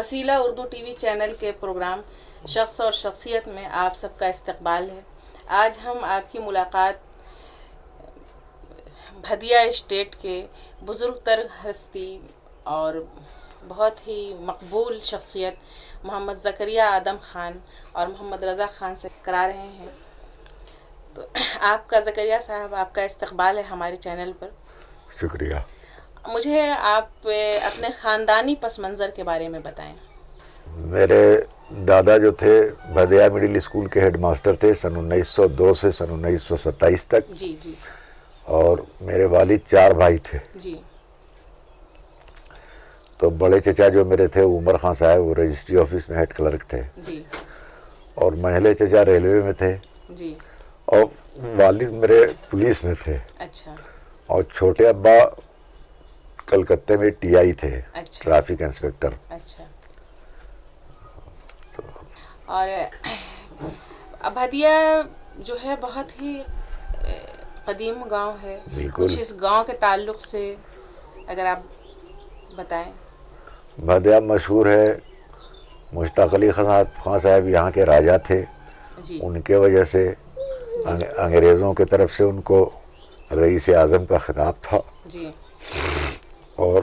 وسیلہ Urdu T V channel کے programme شخص اور شخصیت میں آپ سب کا استقبال ہے۔ آج ہم آپ کی ملاقات بھدیا اسٹیٹ کے بزرگ تر ہستی اور بہت ہی مقبول شخصیت محمد زکریا آدم خان اور محمد رضا خان سے کرا رہے ہیں۔ تو آپ کا زکریا صاحب، آپ کا استقبال ہے ہمارے چینل پر۔ شکریہ۔ مجھے آپ اپنے خاندانی پس منظر کے بارے میں بتائیں۔ میرے دادا جو تھے بھدیا مڈل اسکول کے ہیڈ ماسٹر تھے سن 1902 سے سن 1927 تک۔ جی جی۔ اور میرے والد 4 بھائی تھے۔ جی۔ تو بڑے چچا جو میرے تھے عمر خان صاحب، وہ رجسٹری آفس میں ہیڈ کلرک تھے۔ جی۔ اور مہلے چچا ریلوے میں تھے۔ جی۔ اور والد میرے پولیس میں تھے۔ اچھا۔ اور چھوٹے ابا کلکتے میں ٹی آئی تھے، اچھا، ٹریفک انسپکٹر۔ اچھا۔ اور بھدیا جو ہے بہت ہی قدیم گاؤں ہے۔ بالکل۔ کچھ اس گاؤں کے تعلق سے اگر آپ بتائیں۔ بھدیا مشہور ہے، مشتاق علی خان صاحب یہاں کے راجا تھے۔ جی۔ ان کے وجہ سے انگریزوں کی طرف سے ان کو رئیس اعظم کا خطاب تھا۔ جی۔ اور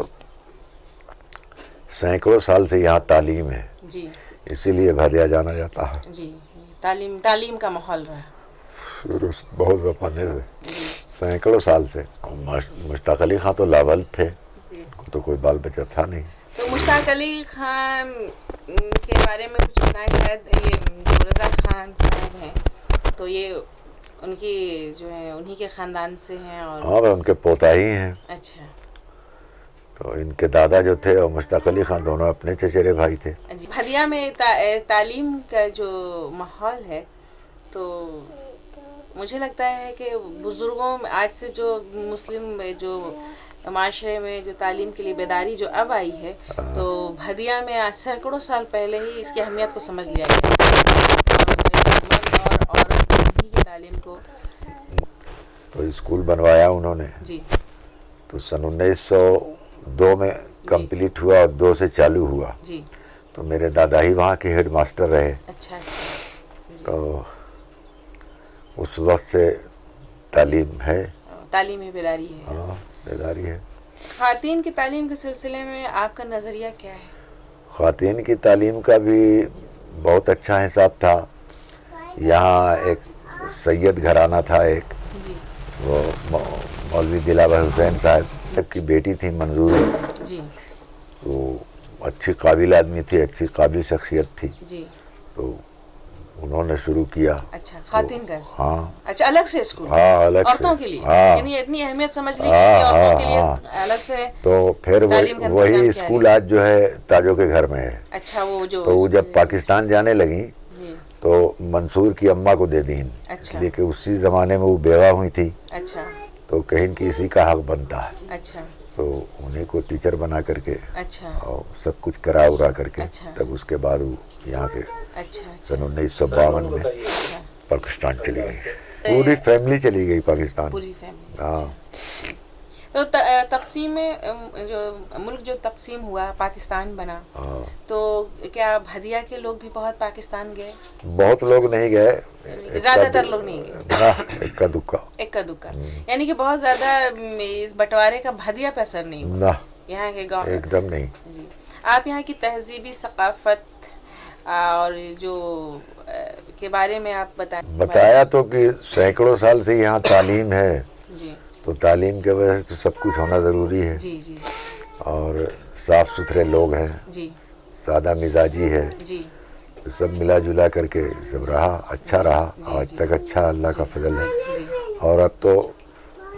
سینکڑوں سال سے یہاں تعلیم ہے۔ جی۔ اسی لیے بھدیا جانا جاتا ہے۔ جی۔ تعلیم کا ماحول رہا شروع سے بہت زمانے سے، سینکڑوں سال سے۔ مشتاق علی خان تو لاول تھے، ان کو تو کوئی بال بچہ تھا نہیں۔ تو مشتاق علی خان کے بارے میں کچھ بتائیں۔ شاید یہ جو رضا خان صاحب ہیں تو یہ ان کی جو ہے انہی کے خاندان سے ہیں۔ اور ہاں، ان کے پوتا ہی ہیں۔ اچھا۔ تو ان کے دادا جو تھے اور مشتاق علی خان دونوں اپنے چچیرے بھائی تھے۔ جی۔ بھدیا میں تعلیم کا جو ماحول ہے تو مجھے لگتا ہے کہ بزرگوں میں آج سے جو مسلم جو معاشرے میں جو تعلیم کے لیے بیداری جو اب آئی ہے، تو بھدیا میں سینکڑوں سال پہلے ہی اس کی اہمیت کو سمجھ لیا گیا اور انہی کی تعلیم کو۔ تو اسکول بنوایا انہوں نے۔ جی۔ تو سن 1902 میں کمپلیٹ ہوا اور 2 سے چالو ہوا۔ جی۔ تو میرے دادا ہی وہاں کے ہیڈ ماسٹر رہے۔ اچھا اچھا۔ تو اس وقت سے تعلیم ہے، تعلیمی بیداری ہے۔ ہاں، بیداری ہے۔ خواتین کی تعلیم کے سلسلے میں آپ کا نظریہ کیا ہے؟ خواتین کی تعلیم کا بھی بہت اچھا حساب تھا۔ یہاں ایک سید گھرانہ تھا، ایک جی۔ وہ مولوی دلاور حسین صاحب کی بیٹی تھی منظوری۔ جی۔ وہ اچھی قابل آدمی تھی، اچھی قابل شخصیت تھی۔ جی۔ تو انہوں نے شروع کیا۔ اچھا، خواتین کا اسکول۔ ہاں۔ اچھا، الگ سے اسکول؟ ہاں، الگ سے۔ عورتوں کے لیے؟ ہاں۔ یعنی اتنی اہمیت سمجھ لی کہ عورتوں کے لیے الگ سے تو پھر وہی اسکول آج جو ہے تاجوں کے گھر میں ہے۔ اچھا، وہ جو تو وہ جب پاکستان جانے لگیں تو منصور کی اماں کو دے دیں، اچھا، کہ اسی زمانے میں وہ بیوہ ہوئی تھی۔ اچھا، تو کہیں کہ اسی کا حق بنتا ہے۔ اچھا، تو انہیں کو ٹیچر بنا کر کے اچھا، اور سب کچھ کرا ورا کر کے، اچھا، تب اس کے بعد وہ یہاں سے اچھا، سن 1952 میں پاکستان چلی گئی۔ پوری فیملی چلی گئی پاکستان۔ پوری فیملی۔ ہاں۔ تو تقسیم جو ملک جو تقسیم ہوا، پاکستان بنا، تو کیا بھدیا کے لوگ بھی بہت پاکستان گئے؟ بہت لوگ نہیں گئے، زیادہ تر لوگ نہیں گئے، اکا دکا۔ اکا دکا، یعنی کہ بہت زیادہ اس بٹوارے کا بھدیا پہ اثر نہیں ہوا یہاں کے گاؤں؟ ایک دم نہیں۔ جی۔ آپ یہاں کی تہذیبی ثقافت اور جو کے بارے میں آپ بتایا تو کہ سینکڑوں سال سے یہاں تعلیم ہے۔ جی۔ تو تعلیم کی وجہ سے تو سب کچھ ہونا ضروری ہے۔ جی جی۔ اور صاف ستھرے لوگ ہیں، جی۔ سادہ مزاجی ہے، جی۔ تو سب ملا جلا کر کے سب رہا، اچھا رہا، آج تک اچھا، اللہ کا فضل ہے۔ اور اب تو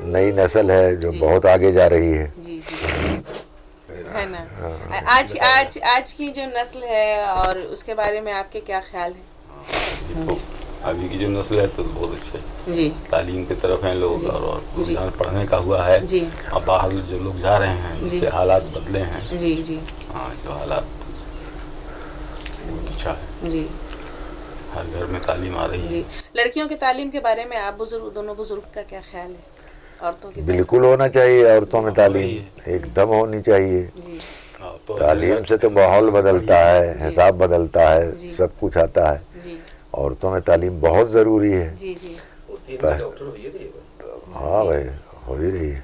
نئی نسل ہے جو بہت آگے جا رہی ہے۔ جی جی، ہے نا۔ آج کی جو نسل ہے اور اس کے بارے میں آپ کے کیا خیال ہیں؟ ابھی کی جو نسل ہے تو بہت اچھے، جی، تعلیم کی طرف ہیں لوگ، اور رجحان پڑھنے کا ہوا ہے۔ جی۔ اب باہر جو لوگ جا رہے ہیں جس سے حالات بدلے ہیں، جی جی، ہاں، جو حالات اچھا ہے، جی، ہر گھر میں تعلیم آ رہی ہے۔ جی۔ لڑکیوں کی تعلیم کے بارے میں آپ دونوں بزرگ کا کیا خیال ہے؟ عورتوں کی بالکل ہونا چاہیے، عورتوں میں تعلیم ایک دم ہونی چاہیے۔ جی۔ تعلیم سے تو ماحول بدلتا ہے, حساب بدلتا ہے, جی. سب کچھ آتا ہے. جی عورتوں میں تعلیم بہت ضروری ہے. جی جی ہاں بھائی, ہو ہی رہی ہے.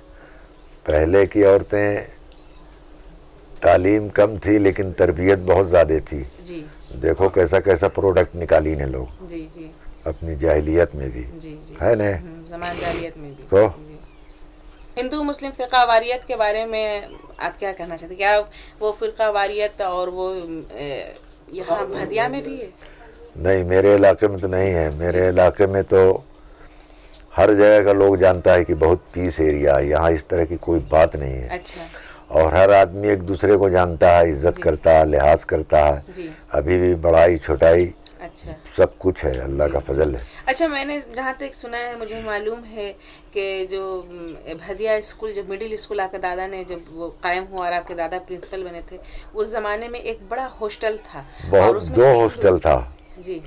پہلے کی عورتیں تعلیم کم تھی لیکن تربیت بہت زیادہ تھی. جی دیکھو کیسا کیسا پروڈکٹ نکالی نے لوگ جی جی اپنی جاہلیت میں بھی, جی جی ہے نا. زمان جاہلیت میں بھی. تو جی. ہندو مسلم فرقہ واریت کے بارے میں آپ کیا کہنا چاہتے ہیں؟ کیا وہ فرقہ واریت اور وہ یہاں بھدیا میں بھی ہے؟ نہیں, میرے علاقے میں تو نہیں ہے. میرے علاقے میں تو ہر جگہ کا لوگ جانتا ہے کہ بہت پیس ایریا ہے. یہاں اس طرح کی کوئی بات نہیں ہے. اچھا اور ہر آدمی ایک دوسرے کو جانتا ہے, عزت کرتا ہے, لحاظ کرتا ہے. جی ابھی بھی بڑائی چھوٹائی اچھا سب کچھ ہے, اللہ کا فضل ہے. اچھا, میں نے جہاں تک سنا ہے, مجھے معلوم ہے کہ جو بھدیا اسکول, جب مڈل اسکول آپ کے دادا نے جب وہ قائم ہوا اور آپ کے دادا پرنسپل بنے تھے, اس زمانے میں ایک بڑا ہاسٹل تھا. اور بہت اس میں 2 3 ہاسٹل تھا. جی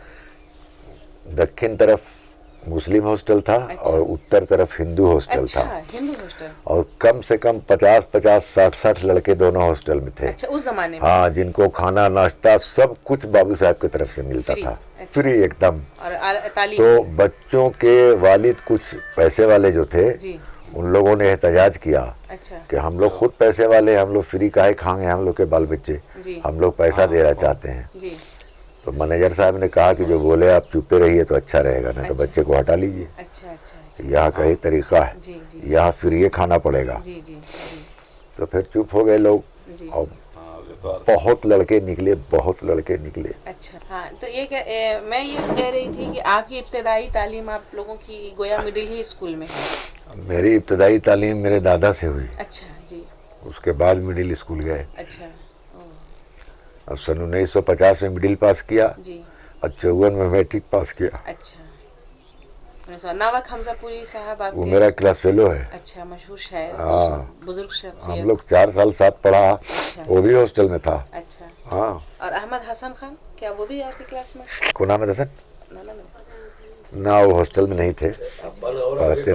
دکن طرف مسلم ہاسٹل تھا اچھا. اور اتر طرف ہندو ہاسٹل تھا. اچھا, ہندو ہاسٹل. اور کم سے کم 50 60 لڑکے دونوں ہاسٹل میں تھے. اچھا, اس زمانے میں. ہاں, جن کو کھانا ناشتہ سب کچھ بابو صاحب کی طرف سے ملتا فری. تھا. اچھا. فری ایک دم. اور تعلیم تو بھی. بچوں کے والد کچھ پیسے والے جو تھے, جی ان لوگوں نے احتجاج کیا اچھا کہ ہم لوگ خود پیسے والے, ہم لوگ فری کاہے کھائیں گے, ہم لوگ کے بال بچے, جی ہم لوگ پیسہ دینا چاہتے ہیں. جی تو مینیجر صاحب نے کہا کہ جو بولے آپ چپے رہیے تو اچھا رہے گا, نہیں تو اچھا. بچے کو ہٹا لیجیے. اچھا اچھا یہاں کا ہی طریقہ ہے, جی جی یہاں فری کھانا پڑے گا. جی جی جی تو پھر چپ ہو گئے لوگ. جی. اور بہت لڑکے نکلے, بہت لڑکے نکلے. اچھا, ہاں, تو یہ میں یہ کہہ رہی تھی کہ آپ کی ابتدائی تعلیم آپ لوگوں کی گویا مڈل ہی اسکول میں ہے. میری ابتدائی تعلیم میرے دادا سے ہوئی. اچھا جی. اس کے بعد مڈل اسکول گئے. اچھا. اب سن 1950 میں مڈل پاس کیا جی. اور 54 میں میٹرک پاس کیا. اچھا. ناوک حمزہ پوری صاحب آپ وہ کے میرا کلاس فیلو ہے. اچھا, مشہور شاعر, ہاں, بزرگ شخصیت. ہم لوگ 4 سال ساتھ پڑھا. اچھا. وہ بھی ہاسٹل میں تھا. اچھا. ہاں. اور احمد حسن خان, کیا وہ بھی آپ کی کلاس میں؟ کون احمد حسن؟ نہ نہ, وہ ہاسٹل میں نہیں تھے, پڑھتے تھے.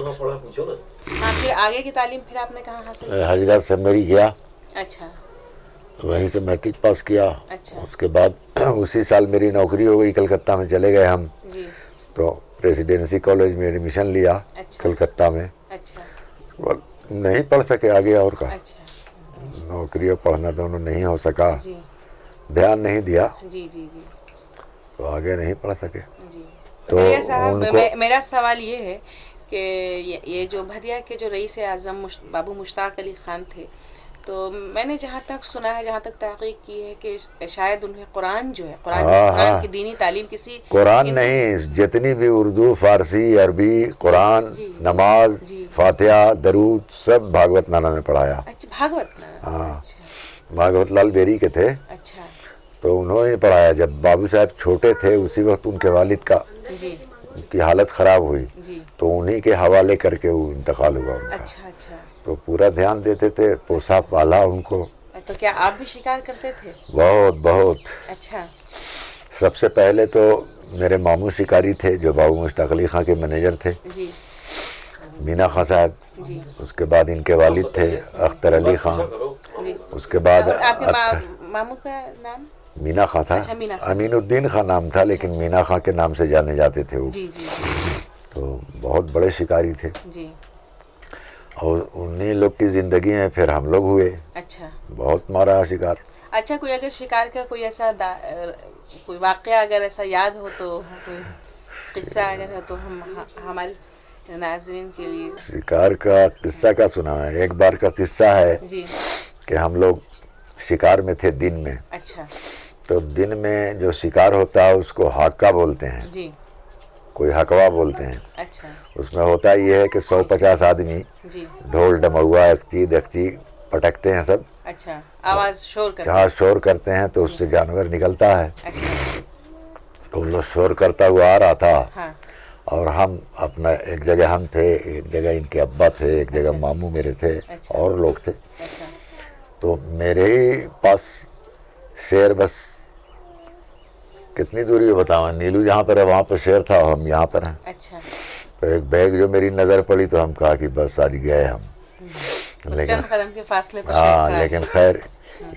ہاں, پھر آگے کی تعلیم پھر آپ نے کہاں حاصل کی؟ ہری داس سیمنری گیا, اچھا. وہیں سے میٹرک پاس کیا. اچھا. اس کے بعد اسی سال میری نوکری ہو گئی, کلکتہ میں چلے گئے ہم. جی. تو پریسیڈنسی کالج میں ایڈمیشن لیا. اچھا. کلکتہ میں. اچھا. نہیں پڑھ سکے آگے, اور کا اچھا. نوکری اور پڑھنا دونوں نہیں ہو سکا. جی دھیان نہیں دیا جی جی جی تو آگے نہیں پڑھ سکے. جی. تو بھیا صاحب, ان کو میرا سوال یہ ہے کہ یہ جو بھدیا کے جو رئیس اعظم بابو مشتاق علی خان تھے, تو میں نے جہاں تک سنا ہے, جہاں تک تحقیق کی ہے, کہ شاید انہیں قرآن جو ہے, قرآن کی دینی تعلیم کسی قرآن نہیں, جتنی بھی اردو, فارسی, عربی, قرآن, جی نماز, جی فاتحہ, درود, سب بھاگوت نانا میں پڑھایا. اچھا, بھاگوت نام. ہاں, اچھا. بھاگوت لال بیری کے تھے. اچھا. تو انہوں نے پڑھایا. جب بابو صاحب چھوٹے تھے اسی وقت ان کے والد کا جی کی حالت خراب ہوئی, جی. تو انہی کے حوالے کر کے وہ انتقال ہوا ان کا. اچھا اچھا. تو پورا دھیان دیتے تھے, پوسا پالا ان کو. تو کیا آپ بھی شکار کرتے تھے؟ بہت بہت. اچھا. سب سے پہلے تو میرے ماموں شکاری تھے جو بابو مشتاق علی خان کے مینیجر تھے, جی مینا خان صاحب. جی اس کے بعد ان کے والد تھے اختر علی خان. جی. اس کے بعد آپ کے ماموں کا نام؟ مینا خان تھا. اچھا, مینا خان. امین الدین خان نام تھا, لیکن مینا خان کے نام سے جانے جاتے تھے وہ. جی جی تو بہت بڑے شکاری تھے. جی. اور انہی لوگ کی زندگی میں پھر ہم لوگ ہوئے. اچھا. بہت مارا شکار. اچھا, کوئی اگر شکار کا کوئی ایسا کوئی واقعہ اگر ایسا یاد ہو, تو کوئی قصہ اگر ہو تو ہم ہمارے ناظرین کے لیے. شکار کا قصہ کا سنا ہے. ایک بار کا قصہ ہے جی. کہ ہم لوگ شکار میں تھے دن میں. اچھا. تو دن میں جو شکار ہوتا ہے اس کو ہاکا بولتے ہیں, جی. کوئی ہکوا بولتے ہیں. اچھا. اس میں ہوتا یہ ہے کہ 150 آدمی جی. ڈھول ڈموا اخچی دکچی پٹکتے ہیں سب. اچھا, آواز شور کرتے جہاں شور کرتے ہیں تو اس سے جانور نکلتا ہے. اچھا. تو وہ شور کرتا ہوا آ رہا تھا. ہاں. اور ہم اپنا ایک جگہ ہم تھے, ایک جگہ ان کے ابا تھے, ایک جگہ ماموں میرے تھے, اچھا. اور لوگ تھے. اچھا. تو میرے ہی پاس شیر بس کتنی دوری بتاؤں, نیلو جہاں پر ہے وہاں پہ شیر تھا, اور ہم یہاں پر ہیں. اچھا. تو ایک بیگ جو میری نظر پڑی تو ہم کہا کہ بس آج گئے ہم. چند قدم کے فاصلے پر ہاں, لیکن خیر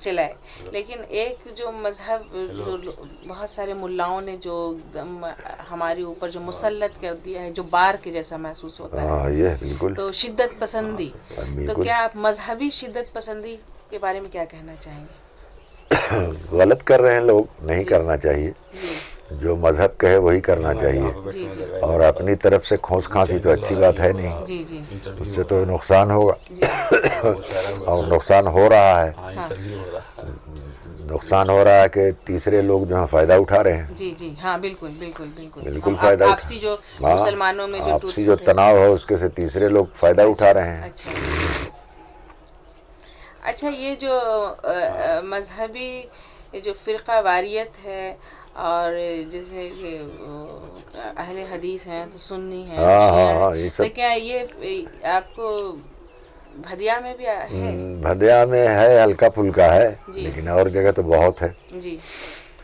چلائے. لیکن ایک جو مذہب جو بہت سارے ملاؤں نے جو ہمارے اوپر جو مسلط کر دیا ہے، جو بار کے جیسا محسوس ہوتا ہے، ہاں یہ بالکل تو شدت پسندی. تو بالکل کیا آپ مذہبی شدت پسندی کے بارے میں کیا کہنا چاہیں گے؟ غلط کر رہے ہیں لوگ، نہیں کرنا چاہیے. جی جو مذہب کہے وہی کرنا چاہیے. جی جی اور اپنی طرف سے کھونس کھانسی تو اچھی بات ہے نہیں، جی جی اس سے تو نقصان ہوگا جی اور نقصان ہو رہا ہے. ہاں نقصان ہو رہا ہے کہ تیسرے لوگ جو ہیں فائدہ اٹھا رہے ہیں. جی جی ہاں بالکل بالکل بالکل. بالکل ہم فائدہ آپسی جو ہاں، مسلمانوں میں جو آپسی ٹوٹ جو پھوٹ ہے. تناؤ ہے اس کے سے تیسرے لوگ فائدہ اٹھا رہے ہیں. اچھا اچھا، یہ جو مذہبی جو فرقہ واریت ہے، اور جیسے کہ اہل حدیث ہیں تو سنی ہیں، ہاں شیعہ ہاں ہاں، ہے، یہ تو سب کیا یہ آپ کو بھدیا میں بھی ہے؟ بھدیا میں ہے، ہلکا پھلکا ہے، جی لیکن اور جگہ تو بہت ہے. جی،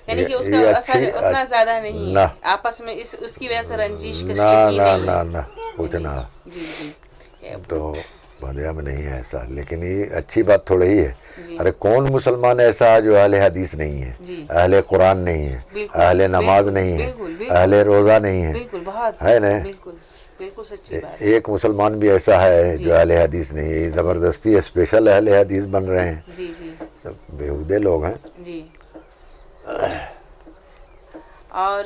یعنی کہ اس کا یہ اثر اچھی اتنا زیادہ نہیں نہ ہے آپس میں، اس کی وجہ سے رنجش نہ کشیدگی نہ نہیں نہ ہے. نہ کچھ جی نہ. جی جی تو بھدیا میں نہیں ہے ایسا، لیکن یہ اچھی بات تھوڑا ہی ہے. جی ارے کون مسلمان ایسا ہے جو اہل حدیث نہیں ہے، جی اہل قرآن نہیں ہے، بالکل اہل نماز بالکل نہیں ہے، بالکل اہل بالکل روزہ نہیں ہے؟ بالکل، بہت ہے نا؟ بالکل بالکل سچی بات. ایک مسلمان بھی ایسا ہے جی جو اہل حدیث نہیں ہے. یہ زبردستی اسپیشل اہل حدیث بن رہے ہیں. جی جی سب بیہودے لوگ ہیں. جی. اور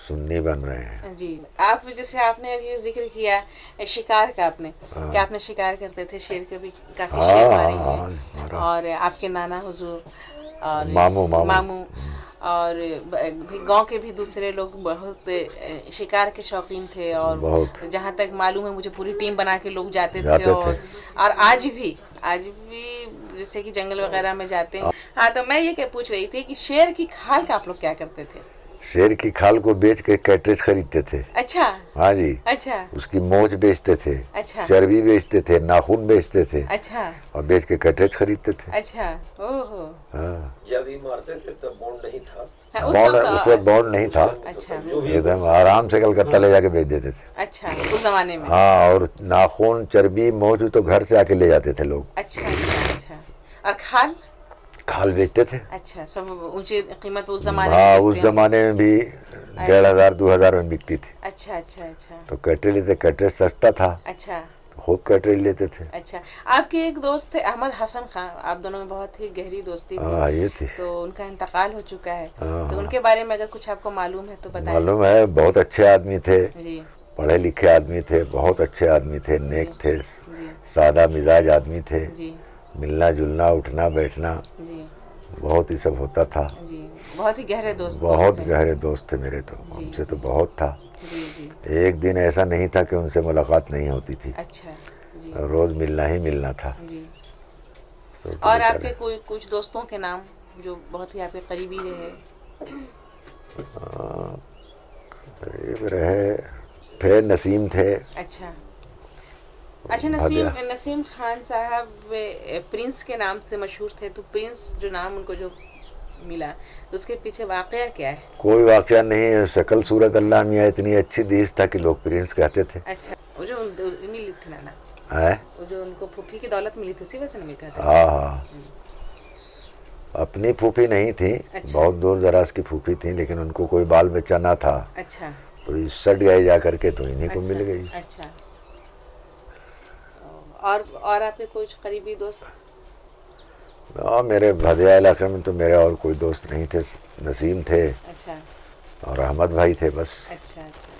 سنی بن رہے ہیں. جی، آپ جیسے آپ نے ابھی ذکر کیا شکار کا، آپ نے کہ آپ نے شکار کرتے تھے، شیر کے بھی کافی ہاں شیر ہاں مارے ہاں ہیں، مارا. اور آپ کے نانا حضور اور ماموں ماموں اور بھی گاؤں کے بھی دوسرے لوگ بہت شکار کے شوقین تھے. اور بہت جہاں تک معلوم ہے مجھے، پوری ٹیم بنا کے لوگ جاتے تھے. اور آج بھی جیسے کہ جنگل وغیرہ میں جاتے ہیں. ہاں، تو میں یہ کہ پوچھ رہی تھی کہ شیر کی کھال کا آپ لوگ کیا کرتے تھے؟ شیر کی کھال کو بیچ کے کیٹریج خریدتے تھے. اچھا ہاں جی، اچھا اس کی مونچھ بیچتے تھے، اچھا چربی بیچتے تھے، ناخن بیچتے تھے، اچھا اور بیچ کے کیٹریج خریدتے تھے. اچھا. او ہو. ہاں، جب ہی مارتے تھے تب بونڈ نہیں تھا. ہاں، بونڈ اس وقت بونڈ نہیں تھا. اچھا ایک دم آرام سے کلکتہ لے جا کے بیچ دیتے تھے. اچھا، اس زمانے میں. ہاں، اور ناخن چربی مونچھ تو گھر سے آ کے لے جاتے تھے لوگ. اچھا اچھا اچھا. اور کھال؟ کھال بیچتے تھے. اچھا، سب اونچی قیمت اس زمانے میں ہاں، اس بکتے ہوں. زمانے میں بھی 1500 2000 میں بکتی تھی. اچھا اچھا اچھا تو کیٹریج لیتے، کیٹریج سستا تھا اچھا تو خوب کیٹریج لیتے تھے. اچھا. آپ کے ایک دوست تھے احمد حسن خان، آپ دونوں میں بہت ہی گہری دوستی تھی. ہاں یہ تھی. تو ان کا انتقال ہو چکا ہے، ہاں تو ان کے بارے میں اگر کچھ آپ کو معلوم ہے تو بتائیں. معلوم ہے، بہت اچھے آدمی تھے، جی پڑھے لکھے آدمی تھے، بہت اچھے آدمی تھے، نیک تھے، جی سادہ مزاج آدمی تھے. جی ملنا جلنا، اٹھنا بیٹھنا، جی بہت ہی سب ہوتا تھا. جی. بہت ہی گہرے دوست بہت تھے. گہرے دوست تھے میرے. تو جی ہم سے تو جی بہت تھا. جی جی. ایک دن ایسا نہیں تھا کہ ان سے ملاقات نہیں ہوتی تھی. اچھا. جی روز ملنا ہی ملنا تھا. جی. تو اور بے آپ کرے. کے کوئی کچھ دوستوں کے نام جو بہت ہی آپ کے قریبی رہے؟ قریب رہے تھے، نسیم تھے. اچھا اچھا. بھدیا. نسیم خان صاحب پرنس کے نام سے مشہور تھے، تو پرنس جو نام ان کو جو ملا، اس کے پیچھے واقعہ کیا ہے؟ کوئی واقعہ نہیں ہے، شکل صورت اللہ میاں اتنی اچھی دیس تھا کہ لوگ پرنس کہتے تھے. اچھا. وہ جو ملی تھی نا، ہے. وہ جو ان کو پھوپھی کی دولت ملی تھی، اسی وجہ سے نہیں کہتے تھے. ہاں ہاں، اپنی پھوپھی نہیں تھی، اچھا بہت دور دراز کی پھوپھی تھیں، لیکن ان کو کوئی بال بچہ نہ تھا. اچھا تو اس سٹ گئے جا کر کے، تو انہیں کو اچھا مل گئی. اچھا. اور آپ کے کچھ قریبی دوست؟ ہاں، میرے بھدیا علاقے میں تو میرے اور کوئی دوست نہیں تھے. نسیم تھے اچھا اور احمد بھائی تھے بس. اچھا اچھا.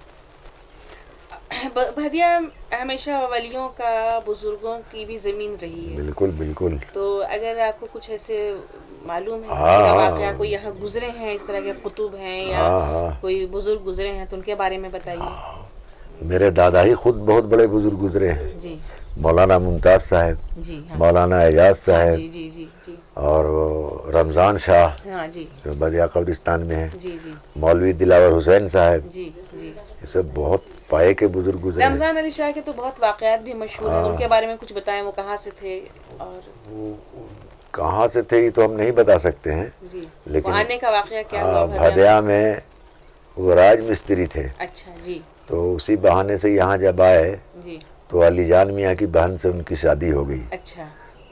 بھدیا ہمیشہ ولیوں کا، بزرگوں کی بھی زمین رہی ہے. بالکل بالکل. تو اگر آپ کو کچھ ایسے معلوم ہے کسی ہاں کا ہاں واقعہ، کوئی یہاں گزرے ہیں اس طرح کے قطب ہیں، یا ہاں ہاں، کوئی بزرگ گزرے ہیں، تو ان کے بارے میں بتائیے. میرے دادا ہی خود بہت بڑے بزرگ گزرے ہیں. جی مولانا ممتاز صاحب، جی. ہاں مولانا اعجاز ہاں. صاحب، جی جی جی جی. اور رمضان شاہ ہاں جی جو بدیا قبرستان میں ہیں، جی جی مولوی دلاور حسین صاحب، جی جی. یہ سب بہت پائے کے بزرگ گزرے ہیں. رمضان علی شاہ کے تو بہت واقعات بھی مشہور ہیں، ان کے بارے میں کچھ بتائیں. وہ کہاں سے تھے اور کہاں سے تھے یہ تو ہم نہیں بتا سکتے ہیں، جی، وہ لیکن آنے کا واقعہ کیا ہوا بھدیا میں وہ راج مستری تھے. اچھا. جی تو اسی بہانے سے یہاں جب آئے جی. تو علی جان میاں کی بہن سے ان کی شادی ہو گئی. اچھا